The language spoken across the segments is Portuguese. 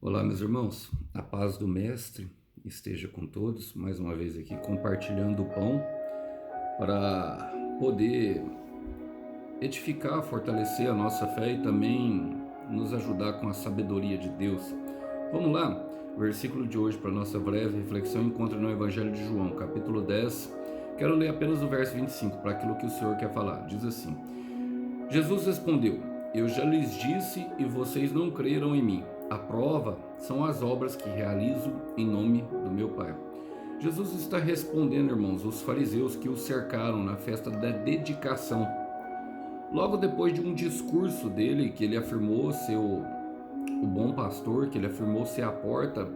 Olá, meus irmãos, a paz do Mestre esteja com todos, mais uma vez aqui compartilhando o pão para poder edificar, fortalecer a nossa fé e também nos ajudar com a sabedoria de Deus. Vamos lá, o versículo de hoje para nossa breve reflexão encontra no Evangelho de João, capítulo 10. Quero ler apenas o verso 25 para aquilo que o Senhor quer falar. Diz assim: Jesus respondeu: Eu já lhes disse e vocês não creram em mim. A prova são as obras que realizo em nome do meu Pai. Jesus está respondendo, irmãos, os fariseus que o cercaram na festa da dedicação. Logo depois de um discurso dele, que ele afirmou ser o bom pastor, que ele afirmou ser a porta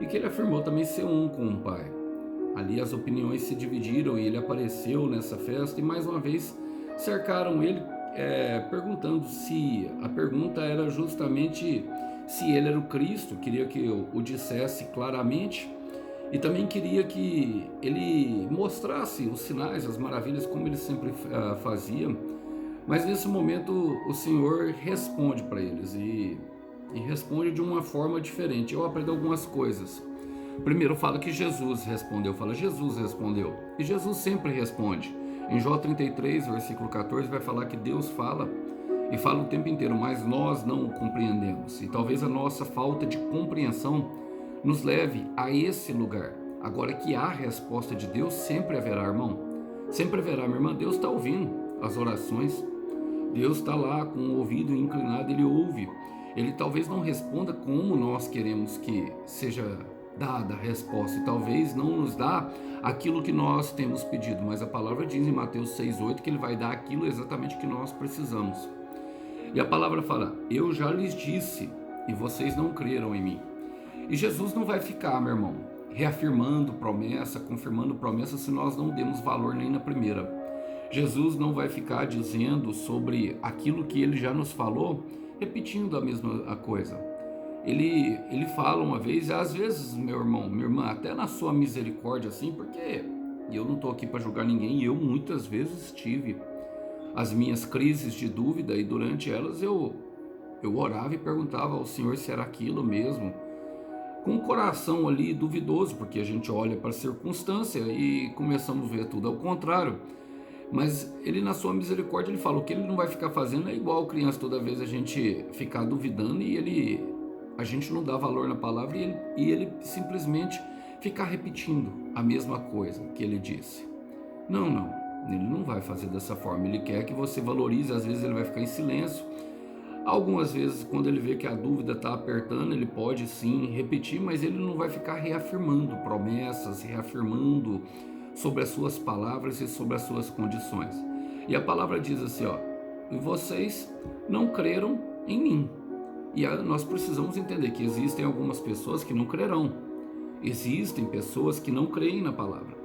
e que ele afirmou também ser um com o Pai. Ali as opiniões se dividiram e ele apareceu nessa festa e mais uma vez cercaram ele, perguntando se a pergunta era justamente se ele era o Cristo. Queria que eu o dissesse claramente e também queria que ele mostrasse os sinais, as maravilhas, como ele sempre fazia. Mas nesse momento o Senhor responde para eles e responde de uma forma diferente. Eu aprendi algumas coisas. Primeiro fala que Jesus respondeu, Jesus respondeu. E Jesus sempre responde. Em Jó 33, versículo 14, vai falar que Deus fala e fala o tempo inteiro, mas nós não o compreendemos. E talvez a nossa falta de compreensão nos leve a esse lugar. Agora que há resposta de Deus, sempre haverá, irmão. Sempre haverá, minha irmã. Deus está ouvindo as orações. Deus está lá com o ouvido inclinado, Ele ouve. Ele talvez não responda como nós queremos que seja dada a resposta, e talvez não nos dá aquilo que nós temos pedido, mas a palavra diz em Mateus 6,8 que Ele vai dar aquilo exatamente que nós precisamos. E a palavra fala: eu já lhes disse e vocês não creram em mim. E Jesus não vai ficar, meu irmão, reafirmando promessa, confirmando promessa, se nós não demos valor nem na primeira. Jesus não vai ficar dizendo sobre aquilo que Ele já nos falou, repetindo a mesma coisa. Ele fala uma vez, às vezes, meu irmão, minha irmã, até na sua misericórdia, assim, porque eu não estou aqui para julgar ninguém, eu muitas vezes tive as minhas crises de dúvida e durante elas eu orava e perguntava ao Senhor se era aquilo mesmo, com o coração ali duvidoso, porque a gente olha para a circunstância e começamos a ver tudo ao contrário. Mas Ele, na sua misericórdia, Ele fala: o que Ele não vai ficar fazendo é igual criança, toda vez a gente ficar duvidando e a gente não dá valor na palavra e ele simplesmente ficar repetindo a mesma coisa que Ele disse. Não, Ele não vai fazer dessa forma. Ele quer que você valorize. Às vezes Ele vai ficar em silêncio. Algumas vezes, quando Ele vê que a dúvida está apertando, Ele pode sim repetir, mas Ele não vai ficar reafirmando promessas, reafirmando sobre as suas palavras e sobre as suas condições. E a palavra diz assim, e vocês não creram em mim. E nós precisamos entender que existem algumas pessoas que não crerão. Existem pessoas que não creem na palavra.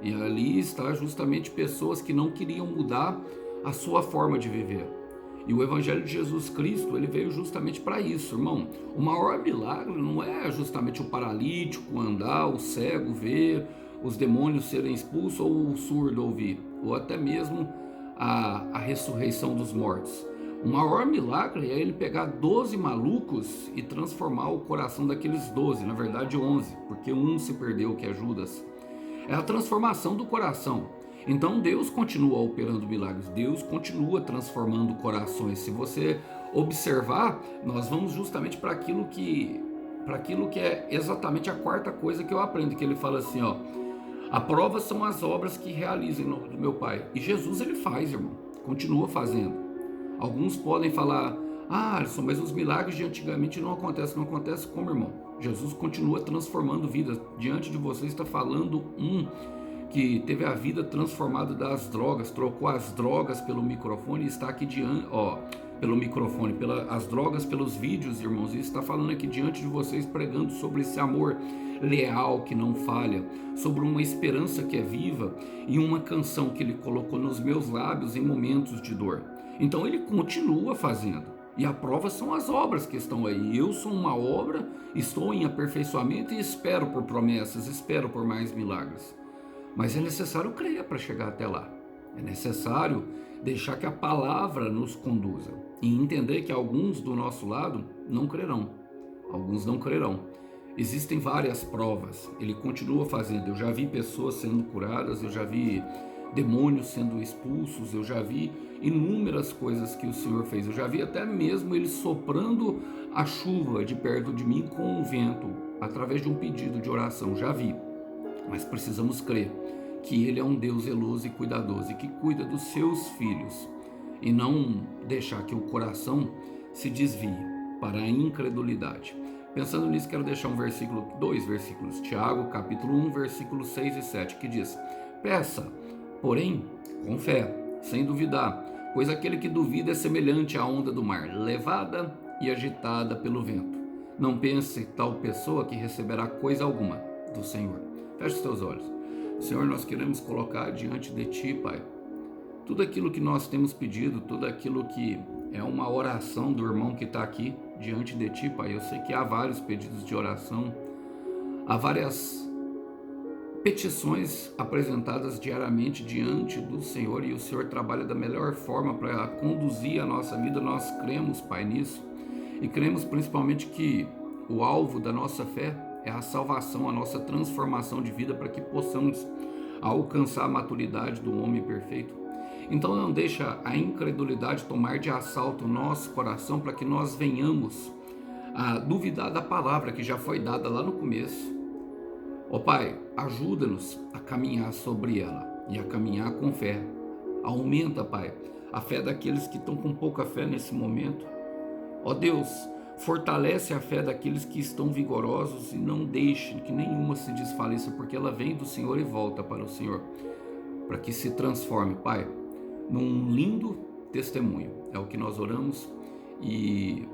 E ali está justamente pessoas que não queriam mudar a sua forma de viver. E o Evangelho de Jesus Cristo, ele veio justamente para isso, irmão. O maior milagre não é justamente o paralítico andar, o cego ver, os demônios serem expulsos, ou o surdo ouvir, ou até mesmo a ressurreição dos mortos. O maior milagre é Ele pegar 12 malucos e transformar o coração daqueles 12, na verdade 11, porque um se perdeu, que é Judas. É a transformação do coração. Então Deus continua operando milagres, Deus continua transformando corações. Se você observar, nós vamos justamente para aquilo que é exatamente a quarta coisa que eu aprendo, que Ele fala assim, a prova são as obras que realizo em nome do meu Pai. E Jesus, Ele faz, irmão, continua fazendo. Alguns podem falar: Alisson, mas os milagres de antigamente não acontecem. Não acontece como, irmão? Jesus continua transformando vidas. Diante de vocês está falando que teve a vida transformada das drogas, trocou as drogas pelo microfone e está aqui diante, pelo microfone, as drogas pelos vídeos, irmãos, e está falando aqui diante de vocês, pregando sobre esse amor leal que não falha, sobre uma esperança que é viva e uma canção que Ele colocou nos meus lábios em momentos de dor. Então Ele continua fazendo. E a prova são as obras que estão aí. Eu sou uma obra, estou em aperfeiçoamento e espero por promessas, espero por mais milagres. Mas é necessário crer para chegar até lá. É necessário deixar que a palavra nos conduza e entender que alguns do nosso lado não crerão. alguns não crerão. Existem várias provas, ele continua fazendo. Eu já vi pessoas sendo curadas, eu já vi demônios sendo expulsos, eu já vi inúmeras coisas que o Senhor fez. Eu já vi até mesmo ele soprando a chuva de perto de mim com o vento, através de um pedido de oração, já vi. Mas precisamos crer que ele é um Deus zeloso e cuidadoso e que cuida dos seus filhos, e não deixar que o coração se desvie para a incredulidade. Pensando nisso, quero deixar dois versículos, Tiago, capítulo 1, versículos 6 e 7, que diz: peça, porém, com fé, sem duvidar, pois aquele que duvida é semelhante à onda do mar, levada e agitada pelo vento. Não pense tal pessoa que receberá coisa alguma do Senhor. Feche os teus olhos. Senhor, nós queremos colocar diante de Ti, Pai, tudo aquilo que nós temos pedido, tudo aquilo que é uma oração do irmão que está aqui diante de Ti, Pai. Eu sei que há vários pedidos de oração, há várias petições apresentadas diariamente diante do Senhor, e o Senhor trabalha da melhor forma para conduzir a nossa vida. Nós cremos, Pai, nisso, e cremos principalmente que o alvo da nossa fé é a salvação, a nossa transformação de vida, para que possamos alcançar a maturidade do homem perfeito. Então não deixa a incredulidade tomar de assalto o nosso coração, para que nós venhamos a duvidar da palavra que já foi dada lá no começo. Ó Pai, ajuda-nos a caminhar sobre ela e a caminhar com fé. Aumenta, Pai, a fé daqueles que estão com pouca fé nesse momento. Ó Deus, fortalece a fé daqueles que estão vigorosos, e não deixe que nenhuma se desfaleça, porque ela vem do Senhor e volta para o Senhor, para que se transforme, Pai, num lindo testemunho. É o que nós oramos, e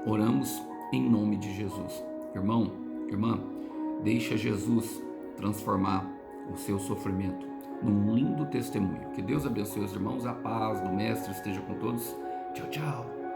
oramos em nome de Jesus. Irmão, irmã, deixa Jesus transformar o seu sofrimento num lindo testemunho. Que Deus abençoe os irmãos, a paz do Mestre esteja com todos. Tchau, tchau.